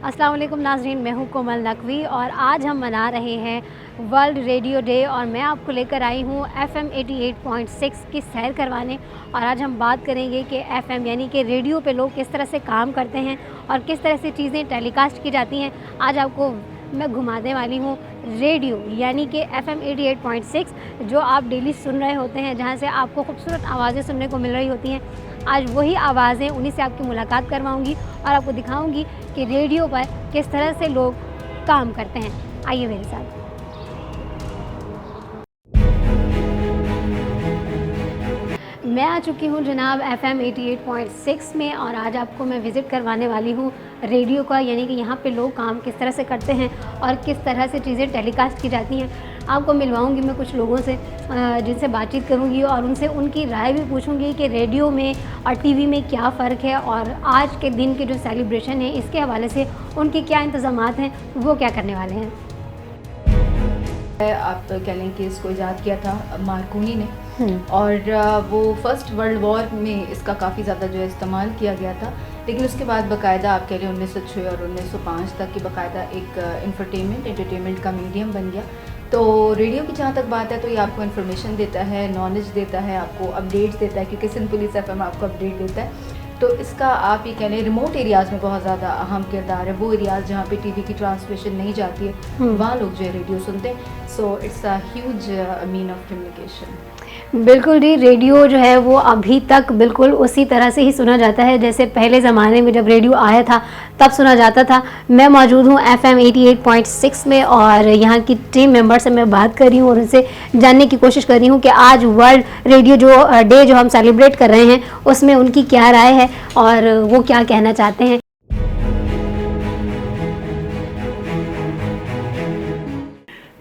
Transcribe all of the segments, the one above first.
अस्सलाम वालेकुम नाज़रीन, मैं हूँ कोमल नकवी और आज हम मना रहे हैं वर्ल्ड रेडियो डे और मैं आपको लेकर आई हूँ FM 88.6 की सैर करवाने। और आज हम बात करेंगे कि FM यानी कि रेडियो पे लोग किस तरह से काम करते हैं और किस तरह से चीज़ें टेलीकास्ट की जाती हैं। आज आपको मैं घुमाने वाली हूँ रेडियो यानी कि FM 88.6 जो आप डेली सुन रहे होते हैं, जहाँ से आपको खूबसूरत आवाज़ें सुनने को मिल रही होती हैं। आज वही आवाज़ें, उन्हीं से आपकी मुलाकात करवाऊँगी और आपको दिखाऊँगी कि रेडियो पर किस तरह से लोग काम करते हैं। आइए मेरे साथ। मैं आ चुकी हूँ जनाब FM 88.6 में और आज आपको मैं विज़िट करवाने वाली हूँ रेडियो का, यानी कि यहाँ पे लोग काम किस तरह से करते हैं और किस तरह से चीज़ें टेलीकास्ट की जाती हैं। आपको मिलवाऊंगी मैं कुछ लोगों से जिनसे बातचीत करूंगी और उनसे उनकी राय भी पूछूंगी कि रेडियो में और टीवी में क्या फ़र्क है और आज के दिन के जो सेलिब्रेशन है इसके हवाले से उनके क्या इंतज़ामात हैं, वो क्या करने वाले हैं। आप कह लें कि इसको ईजाद किया था मार्कोनी ने और वो फर्स्ट वर्ल्ड वॉर में इसका काफ़ी ज़्यादा जो है इस्तेमाल किया गया था। लेकिन उसके बाद बाकायदा आप कह लें 1906 और 1905 तक की बाकायदा एक एंटरटेनमेंट का मीडियम बन गया। तो रेडियो की जहाँ तक बात है तो ये आपको इन्फॉर्मेशन देता है, नॉलेज देता है, आपको अपडेट्स देता है, क्योंकि सिंध पुलिस FM आपको अपडेट देता है। तो इसका आप ये कह लें रिमोट एरियाज़ में बहुत ज़्यादा अहम किरदार है। वो एरियाज़ जहाँ पे टीवी की ट्रांसमिशन नहीं जाती है वहाँ लोग जो है रेडियो सुनते हैं। So it's a huge mean of communication. बिल्कुल जी, रेडियो जो है वो अभी तक बिल्कुल उसी तरह से ही सुना जाता है जैसे पहले ज़माने में जब रेडियो आया था तब सुना जाता था। मैं मौजूद हूँ FM 88.6 में और यहाँ की टीम मेंबर से मैं बात कर रही हूँ और उनसे जानने की कोशिश कर रही हूँ कि आज वर्ल्ड रेडियो डे जो हम सेलिब्रेट कर रहे हैं उसमें उनकी क्या राय है और वो क्या कहना चाहते हैं।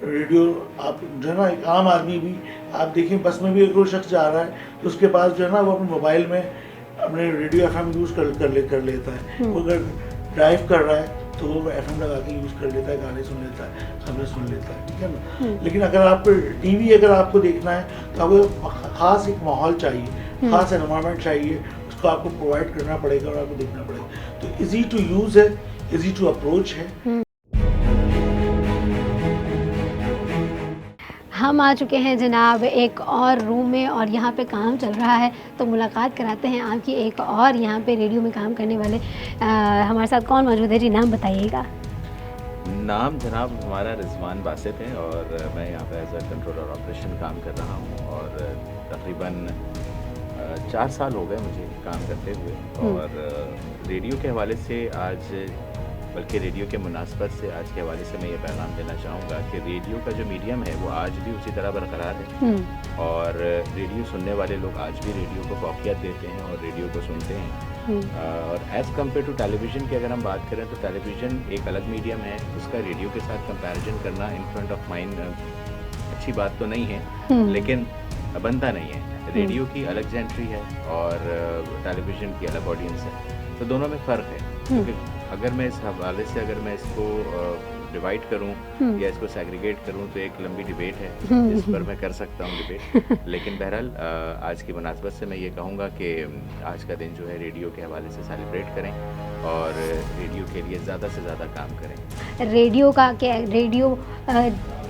रेडियो आप जो है ना, एक आम आदमी भी आप देखें बस में भी एक शख्स जा रहा है तो उसके पास जो है ना वो अपने मोबाइल में अपने रेडियो FM यूज़ कर लेता है। वो अगर ड्राइव कर रहा है तो वो FM लगा के यूज़ कर लेता है, गाने सुन लेता है, खबरें सुन लेता है, ठीक है ना। लेकिन अगर आप टीवी अगर आपको देखना है तो आपको ख़ास एक माहौल चाहिए, ख़ास एनवायरनमेंट चाहिए, उसको आपको प्रोवाइड करना पड़ेगा और आपको देखना पड़ेगा। तो ईजी टू यूज़ है, ईजी टू अप्रोच है। हम आ चुके हैं जनाब एक और रूम में और यहाँ पे काम चल रहा है, तो मुलाकात कराते हैं आपकी एक और यहाँ पे रेडियो में काम करने वाले। हमारे साथ कौन मौजूद है जी, नाम बताइएगा। नाम जनाब हमारा रिजवान बासित है और मैं यहाँ पे एज अ कंट्रोलर ऑपरेशन काम कर रहा हूँ और तकरीबन 4 साल हो गए मुझे काम करते हुए। और रेडियो के हवाले से आज, बल्कि रेडियो के मुनासबत से आज के हवाले से मैं ये पैगाम देना चाहूँगा कि रेडियो का जो मीडियम है वो आज भी उसी तरह बरकरार है और रेडियो सुनने वाले लोग आज भी रेडियो को फौकियत देते हैं और रेडियो को सुनते हैं। और एज़ कम्पेयर टू टेलीविज़न की अगर हम बात करें तो टेलीविज़न एक अलग मीडियम है, उसका रेडियो के साथ कंपैरिजन करना इन फ्रंट ऑफ माइंड अच्छी बात तो नहीं है, लेकिन बनता नहीं है। रेडियो की अलग जेंट्री है और टेलीविज़न की अलग ऑडियंस है, तो दोनों में फ़र्क है। क्योंकि अगर मैं इस हवाले से अगर मैं इसको डिवाइड करूं या इसको सेग्रीगेट करूं तो एक लंबी डिबेट है जिस पर मैं कर सकता हूं डिबेट। लेकिन बहरहाल आज की मुनासबत से मैं ये कहूँगा कि आज का दिन जो है रेडियो के हवाले से सेलिब्रेट करें और रेडियो के लिए ज़्यादा से ज़्यादा काम करें। रेडियो का क्या, रेडियो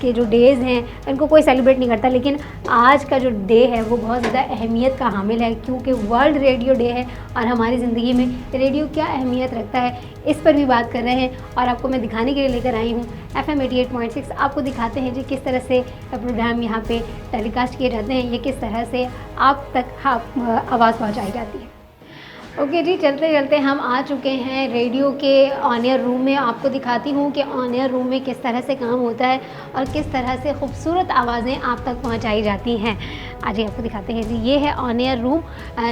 के जो डेज़ हैं इनको कोई सेलिब्रेट नहीं करता, लेकिन आज का जो डे है वो बहुत ज़्यादा अहमियत का हामिल है क्योंकि वर्ल्ड रेडियो डे है और हमारी ज़िंदगी में रेडियो क्या अहमियत रखता है इस पर भी बात कर रहे हैं और आपको मैं दिखाने के लिए लेकर आई हूँ FM 88.6। आपको दिखाते हैं जी किस तरह से प्रोग्राम यहाँ पे टेलीकास्ट किए जाते हैं, ये किस तरह से आप तक आवाज़ पहुँचाई जाती है। ओके जी, चलते चलते हम आ चुके हैं रेडियो के ऑन एयर रूम में। आपको दिखाती हूँ कि ऑन एयर रूम में किस तरह से काम होता है और किस तरह से खूबसूरत आवाज़ें आप तक पहुँचाई जाती हैं। आज आपको दिखाते हैं जी, ये है ऑन एयर रूम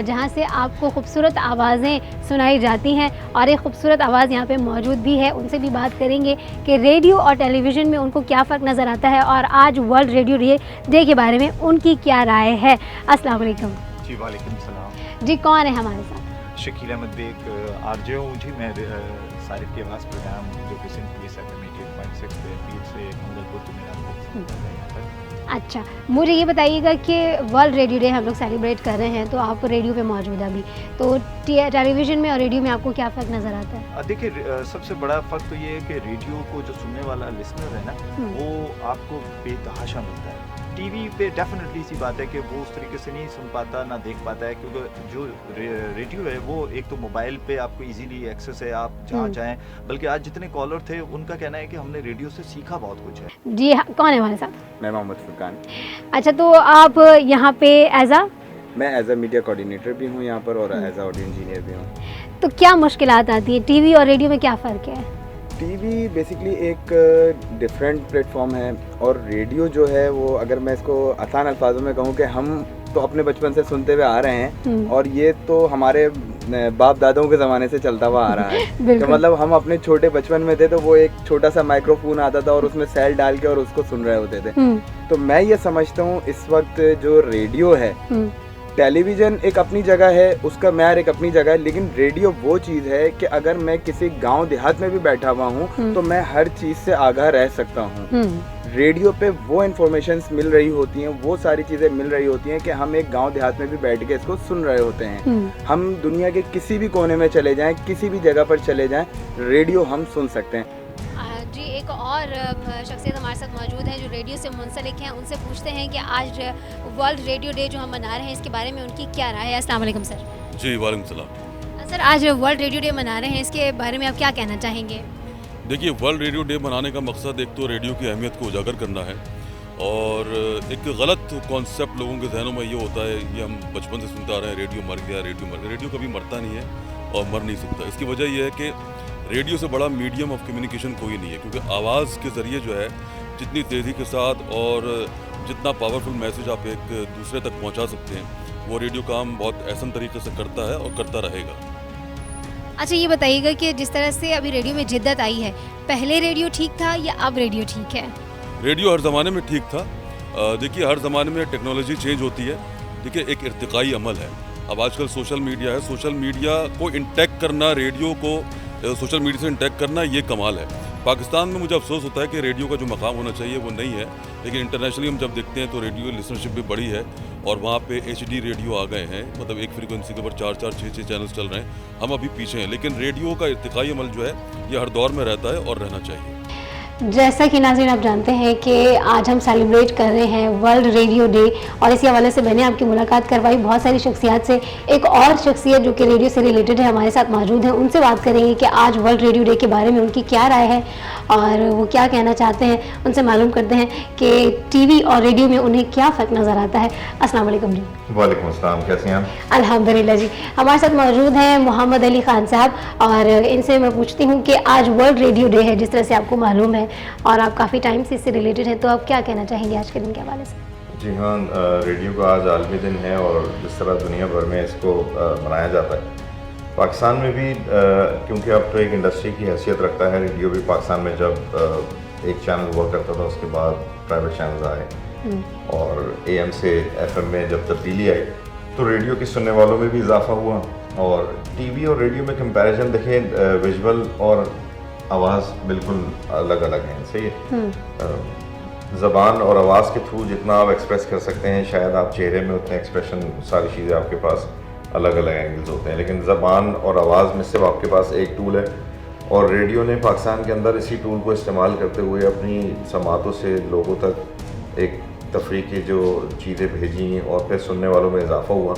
जहाँ से आपको खूबसूरत आवाज़ें सुनाई जाती हैं और एक खूबसूरत आवाज़ यहाँ पे मौजूद भी है। उनसे भी बात करेंगे कि रेडियो और टेलीविज़न में उनको क्या फ़र्क नज़र आता है और आज वर्ल्ड रेडियो डे के बारे में उनकी क्या राय है। अस्सलाम वालेकुम जी। वालेकुम सलाम जी, कौन है हमारे साथ? शकील अहमद बेग RJ हूँ जी। मैं सारिफ की आवाज़ प्रोग्राम जो कि सिंध पुलिस FM 88.6 पे पीर से मंगलपुर के मेरा अच्छा, मुझे ये बताइएगा कि वर्ल्ड रेडियो डे हम लोग सेलिब्रेट कर रहे हैं, तो आप रेडियो पे मौजूद हैं अभी, तो टेलीविज़न में और रेडियो में आपको क्या फ़र्क नज़र आता है? देखिए, सबसे बड़ा फ़र्क तो ये है कि रेडियो को जो सुनने वाला लिसनर है ना, वो आपको बेतहाशा मिलता है। टीवी पे डेफिनेटली सी बात है कि वो उस तरीके से नहीं सुन पाता, ना देख पाता है, क्योंकि जो रेडियो है वो एक तो मोबाइल पे आपको इजीली एक्सेस है, आप जहाँ चाहें। बल्कि आज जितने कॉलर थे उनका कहना है कि हमने रेडियो से सीखा बहुत कुछ है। जी हाँ, कौन है हमारे साथ? मैं मोहम्मद फुरकान। अच्छा, तो आप यहाँ पे मैं एज अ मीडिया कोऑर्डिनेटर भी हूँ यहाँ पर और एज अ ऑडियो इंजीनियर भी हूँ। तो क्या मुश्किलात आती है? टीवी और रेडियो में क्या फ़र्क है? टीवी बेसिकली एक डिफरेंट प्लेटफॉर्म है और रेडियो जो है वो, अगर मैं इसको आसान अल्फाजों में कहूँ कि हम तो अपने बचपन से सुनते हुए आ रहे हैं और ये तो हमारे बाप दादाओं के ज़माने से चलता हुआ आ रहा है। तो मतलब हम अपने छोटे बचपन में थे तो वो एक छोटा सा माइक्रोफोन आता था और उसमें सेल डाल के और उसको सुन रहे होते थे। तो मैं ये समझता हूँ इस वक्त जो रेडियो है, टेलीविज़न एक अपनी जगह है, उसका मैार एक अपनी जगह है, लेकिन रेडियो वो चीज़ है कि अगर मैं किसी गांव देहात में भी बैठा हुआ हूँ तो मैं हर चीज़ से आगाह रह सकता हूँ। रेडियो पे वो इन्फॉर्मेशंस मिल रही होती हैं, वो सारी चीज़ें मिल रही होती हैं कि हम एक गांव देहात में भी बैठ के इसको सुन रहे होते हैं। हम दुनिया के किसी भी कोने में चले जाएं, किसी भी जगह पर चले जाएं, रेडियो हम सुन सकते हैं। जी, एक और शख्सियत हमारे साथ मौजूद है जो रेडियो से मुंसलिक हैं, उनसे पूछते हैं कि आज वर्ल्ड रेडियो डे जो हम मना रहे हैं इसके बारे में उनकी क्या राय है। अस्सलाम वालेकुम सर। जी वालेकुम सलाम। सर, आज वर्ल्ड रेडियो डे मना रहे हैं, इसके बारे में आप क्या कहना चाहेंगे? देखिए, वर्ल्ड रेडियो डे मनाने का मकसद एक तो रेडियो की अहमियत को उजागर करना है और एक गलत कॉन्सेप्ट लोगों के जहनों में ये होता है, ये हम बचपन से सुनते आ रहे हैं, रेडियो मर गया, रेडियो मर गया। रेडियो कभी मरता नहीं है और मर नहीं सकता। इसकी वजह यह है कि रेडियो से बड़ा मीडियम ऑफ कम्युनिकेशन कोई नहीं है, क्योंकि आवाज़ के ज़रिए जो है जितनी तेज़ी के साथ और जितना पावरफुल मैसेज आप एक दूसरे तक पहुंचा सकते हैं, वो रेडियो काम बहुत ऐसा तरीके से करता है और करता रहेगा। अच्छा, ये बताइएगा कि जिस तरह से अभी रेडियो में जिद्दत आई है, पहले रेडियो ठीक था या अब रेडियो ठीक है? रेडियो हर ज़माने में ठीक था। देखिए, हर ज़माने में टेक्नोलॉजी चेंज होती है। देखिए, एक इर्तिकाई अमल है। अब आजकल सोशल मीडिया है, सोशल मीडिया को इंटैक्ट करना, रेडियो को सोशल मीडिया से इंटैक्ट करना, ये कमाल है। पाकिस्तान में मुझे अफसोस होता है कि रेडियो का जो मकाम होना चाहिए वो नहीं है, लेकिन इंटरनेशनली हम जब देखते हैं तो रेडियो लिसनरशिप भी बढ़ी है और वहाँ पे HD रेडियो आ गए हैं, मतलब एक फ्रीक्वेंसी के ऊपर 4-4, 6-6 चैनल्स चल रहे हैं। हम अभी पीछे हैं, लेकिन रेडियो का इर्तिकाई अमल जो है ये हर दौर में रहता है और रहना चाहिए। जैसा कि नाज़रीन आप जानते हैं कि आज हम सेलिब्रेट कर रहे हैं वर्ल्ड रेडियो डे और इसी हवाले से मैंने आपकी मुलाकात करवाई बहुत सारी शख्सियात से। एक और शख्सियत जो कि रेडियो से रिलेटेड है हमारे साथ मौजूद है, उनसे बात करेंगे कि आज वर्ल्ड रेडियो डे के बारे में उनकी क्या राय है और वो क्या कहना चाहते हैं। उनसे मालूम करते हैं कि टीवी और रेडियो में उन्हें क्या फ़र्क नज़र आता है। अस्सलाम वालेकुम जी। वालेकुम अस्सलाम, कैसे हैं आप? अल्हम्दुलिल्लाह जी। हमारे साथ मौजूद हैं मोहम्मद अली ख़ान साहब और इनसे मैं पूछती हूँ कि आज वर्ल्ड रेडियो डे है, जिस तरह से आपको मालूम है और आप काफ़ी टाइम से इससे रिलेटेड हैं, तो आप क्या कहना चाहेंगे आज के दिन के हवाले से? जी हाँ, रेडियो का आज आलमी दिन है और जिस तरह दुनिया भर में इसको मनाया जाता है, पाकिस्तान में भी क्योंकि अब तो एक इंडस्ट्री की हैसियत रखता है रेडियो भी। पाकिस्तान में जब एक चैनल हुआ करता था, उसके बाद प्राइवेट चैनल्स आए और AM से FM में जब तब्दीली आई तो रेडियो के सुनने वालों में भी इजाफा हुआ। और टीवी और रेडियो में कंपैरिजन देखें, विजुअल और आवाज़ बिल्कुल अलग अलग हैं। सही है, ज़बान और आवाज़ के थ्रू जितना आप एक्सप्रेस कर सकते हैं, शायद आप चेहरे में उतने एक्सप्रेशन, सारी चीज़ें आपके पास अलग अलग एंगल्स होते हैं, लेकिन ज़बान और आवाज़ में सिर्फ आपके पास एक टूल है और रेडियो ने पाकिस्तान के अंदर इसी टूल को इस्तेमाल करते हुए अपनी समातों से लोगों तक एक तफरीह की जो चीज़ें भेजी और फिर सुनने वालों में इजाफा हुआ।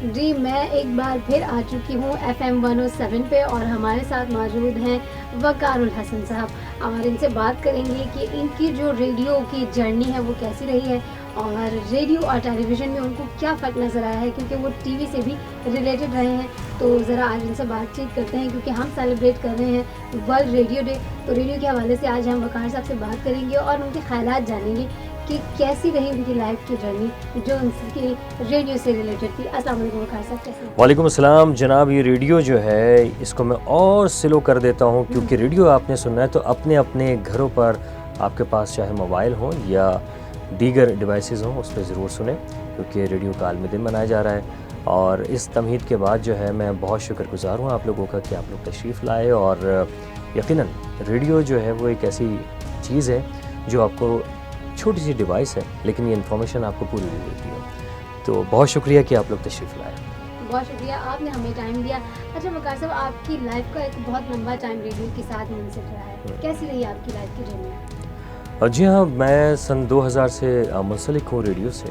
जी, मैं एक बार फिर आ चुकी हूँ FM 107 पे और हमारे साथ मौजूद हैं वकारुल हसन साहब और इनसे बात करेंगे कि इनकी जो रेडियो की जर्नी है वो कैसी रही है और रेडियो और टेलीविज़न में उनको क्या फ़र्क नज़र आया है, क्योंकि वो टीवी से भी रिलेटेड रहे हैं। तो ज़रा आज इनसे बातचीत करते हैं, क्योंकि हम सेलिब्रेट कर रहे हैं वर्ल्ड रेडियो डे। तो रेडियो के हवाले से आज हम वकार साहब से बात करेंगे और उनके ख़यालात जानेंगे कि कैसी रही उनकी लाइफ की जर्नी जो उनकी रेडियो से रिलेटेड थी। अस्सलाम वालेकुम वकार साहब, कैसे हैं? वालेकुम अस्सलाम जनाब। ये रेडियो जो है इसको मैं और स्लो कर देता हूँ, क्योंकि रेडियो आपने सुनना है तो अपने अपने घरों पर आपके पास चाहे मोबाइल हो या दीगर डिवाइसेस हों, उस पर ज़रूर सुने, क्योंकि रेडियो का आलमी दिन मनाया जा रहा है। और इस तमहीद के बाद जो है मैं बहुत शुक्रगुज़ार हूँ आप लोगों का कि आप लोग तशरीफ़ लाए। और यकीनन रेडियो जो है वो एक ऐसी चीज़ है जो आपको छोटी सी डिवाइस है, लेकिन ये इन्फॉर्मेशन आपको पूरी भी देती है। तो बहुत शुक्रिया कि आप लोग तशरीफ़ लाए। बहुत शुक्रिया, आपने हमें टाइम दिया। अच्छा वकार साहब, आपकी लाइफ का एक बहुत लंबा टाइम रेडियो के साथ मुंसलिक रहा है, कैसी रही आपकी लाइफ की जर्नी? जी हाँ, मैं सन 2000 से मुंसलिक हूँ रेडियो से,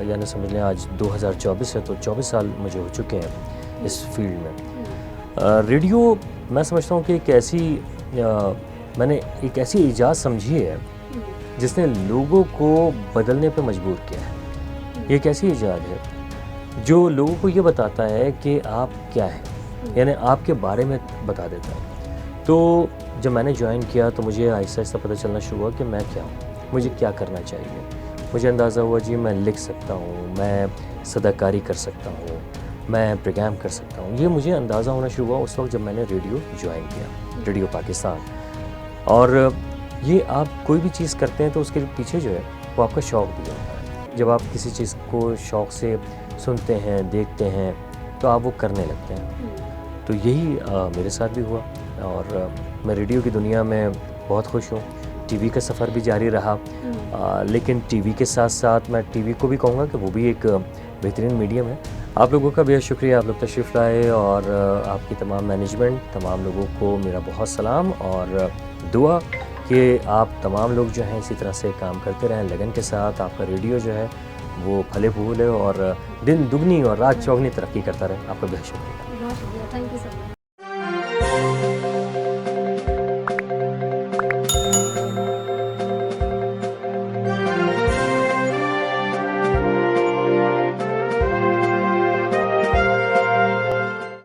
यानी समझ लें आज 2024 है तो 24 साल मुझे हो चुके हैं इस फील्ड में। रेडियो मैं समझता हूँ कि एक ऐसी मैंने एक ऐसी इजाज़त समझी है जिसने लोगों को बदलने पे मजबूर किया है। एक ऐसी इजाज़त है जो लोगों को ये बताता है कि आप क्या हैं, यानी आपके बारे में बता देता है। तो जब मैंने ज्वाइन किया तो मुझे आहिस्ता आहिस्ता पता चलना शुरू हुआ कि मैं क्या हूँ, मुझे क्या करना चाहिए। मुझे अंदाज़ा हुआ जी मैं लिख सकता हूँ, मैं सदाकारी कर सकता हूँ, मैं प्रोग्राम कर सकता हूँ। ये मुझे अंदाज़ा होना शुरू हुआ उस वक्त जब मैंने रेडियो ज्वाइन किया, रेडियो पाकिस्तान। और ये आप कोई भी चीज़ करते हैं तो उसके पीछे जो है वो आपका शौक़ भी होता है। जब आप किसी चीज़ को शौक़ से सुनते हैं, देखते हैं तो आप वो करने लगते हैं। तो यही मेरे साथ भी हुआ और मैं रेडियो की दुनिया में बहुत खुश हूँ। टीवी का सफ़र भी जारी रहा, लेकिन टीवी के साथ साथ मैं टीवी को भी कहूँगा कि वो भी एक बेहतरीन मीडियम है। आप लोगों का बेहद शुक्रिया, आप लोग तशरीफ़ लाए और आपकी तमाम मैनेजमेंट, तमाम लोगों को मेरा बहुत सलाम और दुआ कि आप तमाम लोग जो हैं इसी तरह से काम करते रहें लगन के साथ। आपका रेडियो जो है वो फले फूले और दिन दुगनी और रात चौगनी तरक्की करता रहे। आपका बेहद शुक्रिया। बहुत शुक्रिया, थैंक यू सो मच।